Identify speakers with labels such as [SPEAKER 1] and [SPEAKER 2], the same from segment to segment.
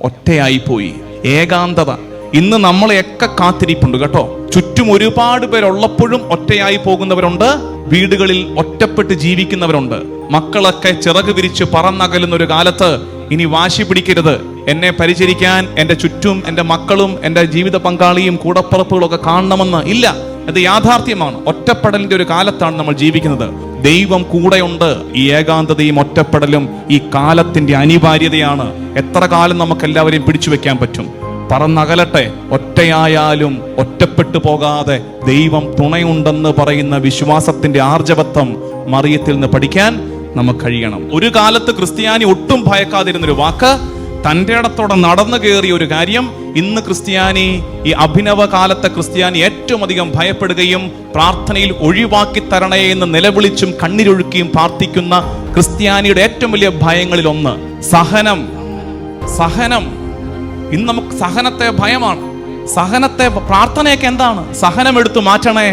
[SPEAKER 1] ഒറ്റയായി പോയി. ഏകാന്തത ഇന്ന് നമ്മളെയൊക്കെ കാത്തിരിപ്പുണ്ട് കേട്ടോ. ചുറ്റും ഒരുപാട് പേരുള്ളപ്പോഴും ഒറ്റയായി പോകുന്നവരുണ്ട്, വീടുകളിൽ ഒറ്റപ്പെട്ട് ജീവിക്കുന്നവരുണ്ട്. മക്കളൊക്കെ ചിറക് വിരിച്ച് പറന്നകലുന്ന ഒരു കാലത്ത് ഇനി വാശി പിടിക്കരുത്, എന്നെ പരിചരിക്കാൻ എൻ്റെ ചുറ്റും എൻ്റെ മക്കളും എൻ്റെ ജീവിത പങ്കാളിയും കൂടപ്പുറപ്പുകളും ഒക്കെ കാണണമെന്ന് ഇല്ല. അത് യാഥാർത്ഥ്യമാണ്. ഒറ്റപ്പെടലിന്റെ ഒരു കാലത്താണ് നമ്മൾ ജീവിക്കുന്നത്. ദൈവം കൂടെയുണ്ട്. ഈ ഏകാന്തതയും ഒറ്റപ്പെടലും ഈ കാലത്തിന്റെ അനിവാര്യതയാണ്. എത്ര കാലം നമുക്ക് എല്ലാവരെയും പിടിച്ചു വെക്കാൻ പറ്റും? പറന്നകലട്ടെ. ഒറ്റയായാലും ഒറ്റപ്പെട്ടു പോകാതെ ദൈവം തുണയുണ്ടെന്ന് പറയുന്ന വിശ്വാസത്തിന്റെ ആർജവത്വം മറിയത്തിൽ നിന്ന് പഠിക്കാൻ നമുക്ക് കഴിയണം. ഒരു കാലത്ത് ക്രിസ്ത്യാനി ഒട്ടും ഭയക്കാതിരുന്നൊരു വാക്ക്, തൻ്റെ ഇടത്തോടെ നടന്നു കയറിയ ഒരു കാര്യം, ഇന്ന് ക്രിസ്ത്യാനി, ഈ അഭിനവ കാലത്തെ ക്രിസ്ത്യാനി ഏറ്റവും അധികം ഭയപ്പെടുകയും പ്രാർത്ഥനയിൽ ഒഴിവാക്കി തരണേ എന്ന് നിലവിളിച്ചും കണ്ണീരൊഴുക്കിയും പ്രാർത്ഥിക്കുന്ന ക്രിസ്ത്യാനിയുടെ ഏറ്റവും വലിയ ഭയങ്ങളിൽ ഒന്ന് സഹനം. സഹനം. ഇന്ന് നമുക്ക് സഹനത്തെ ഭയമാണ്. സഹനത്തെ, പ്രാർത്ഥനയൊക്കെ എന്താണ്? സഹനം എടുത്തു മാറ്റണേ,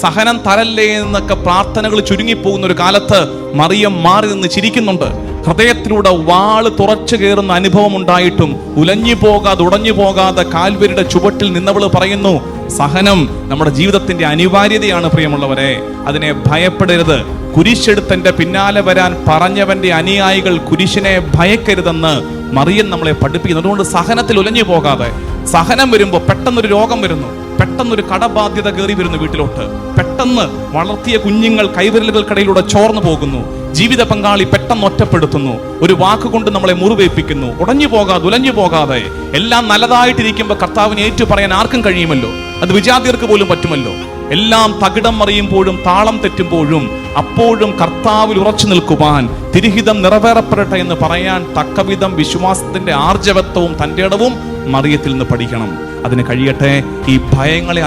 [SPEAKER 1] സഹനം തരല്ലേ എന്നൊക്കെ പ്രാർത്ഥനകൾ ചുരുങ്ങിപ്പോകുന്ന ഒരു കാലത്ത് മറിയം മാറി നിന്ന് ചിരിക്കുന്നുണ്ട്. ഹൃദയത്തിലൂടെ വാള് തുറച്ചു കയറുന്ന അനുഭവം ഉണ്ടായിട്ടും ഉലഞ്ഞു പോകാതെ ഉടഞ്ഞു പോകാതെ കാൽവരിയുടെ ചുവട്ടിൽ നിന്നവള് പറയുന്നു, സഹനം നമ്മുടെ ജീവിതത്തിന്റെ അനിവാര്യതയാണ്. പ്രിയമുള്ളവരെ, അതിനെ ഭയപ്പെടരുത്. കുരിശെടുത്തന്റെ പിന്നാലെ വരാൻ പറഞ്ഞവന്റെ അനുയായികൾ കുരിശിനെ ഭയക്കരുതെന്ന് മറിയം നമ്മളെ പഠിപ്പിക്കുന്നു. അതുകൊണ്ട് സഹനത്തിൽ ഉലഞ്ഞു പോകാതെ, സഹനം വരുമ്പോൾ പെട്ടെന്നൊരു രോഗം വരുന്നു, പെട്ടെന്നൊരു കടബാധ്യത കയറി വരുന്നു വീട്ടിലോട്ട്, പെട്ടെന്ന് വളർത്തിയ കുഞ്ഞുങ്ങൾ കൈവിരലുകൾക്കിടയിലൂടെ ചോർന്നു പോകുന്നു, ജീവിത പങ്കാളി പെട്ടെന്ന് ഒറ്റപ്പെടുത്തുന്നു, ഒരു വാക്കുകൊണ്ട് നമ്മളെ മുറിവേൽപ്പിക്കുന്നു. ഉടഞ്ഞു പോകാതെ, ഉലഞ്ഞു പോകാതെ, എല്ലാം നല്ലതായിട്ടിരിക്കുമ്പോൾ കർത്താവിനെ ഏറ്റു പറയാൻ ആർക്കും കഴിയുമല്ലോ. അത് വിജാതിയർക്ക് പോലും പറ്റുമല്ലോ. എല്ലാം തകിടം മറിയുമ്പോഴും താളം തെറ്റുമ്പോഴും അപ്പോഴും കർത്താവിൽ ഉറച്ചു നിൽക്കുവാൻ, തിരുഹിതം നിറവേറപ്പെടട്ടെ എന്ന് പറയാൻ തക്കവിധം വിശ്വാസത്തിന്റെ ആർജവത്വവും തൻ്റെ ഇടവും മറിയത്തിൽ നിന്ന് പഠിക്കണം. അതിന് കഴിയട്ടെ. ഈ ഭയങ്ങളെ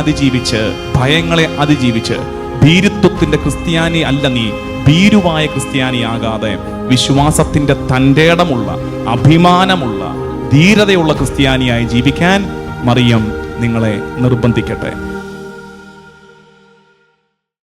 [SPEAKER 1] അതിജീവിച്ച് ഭീരുത്വത്തിന്റെ ക്രിസ്ത്യാനി അല്ല നീ, ഭീരുവായ ക്രിസ്ത്യാനിയാകാതെ വിശ്വാസത്തിന്റെ തൻ്റെ ഇടമുള്ള, അഭിമാനമുള്ള, ധീരതയുള്ള ക്രിസ്ത്യാനിയായി ജീവിക്കാൻ മറിയം നിങ്ങളെ നിർബന്ധിക്കട്ടെ.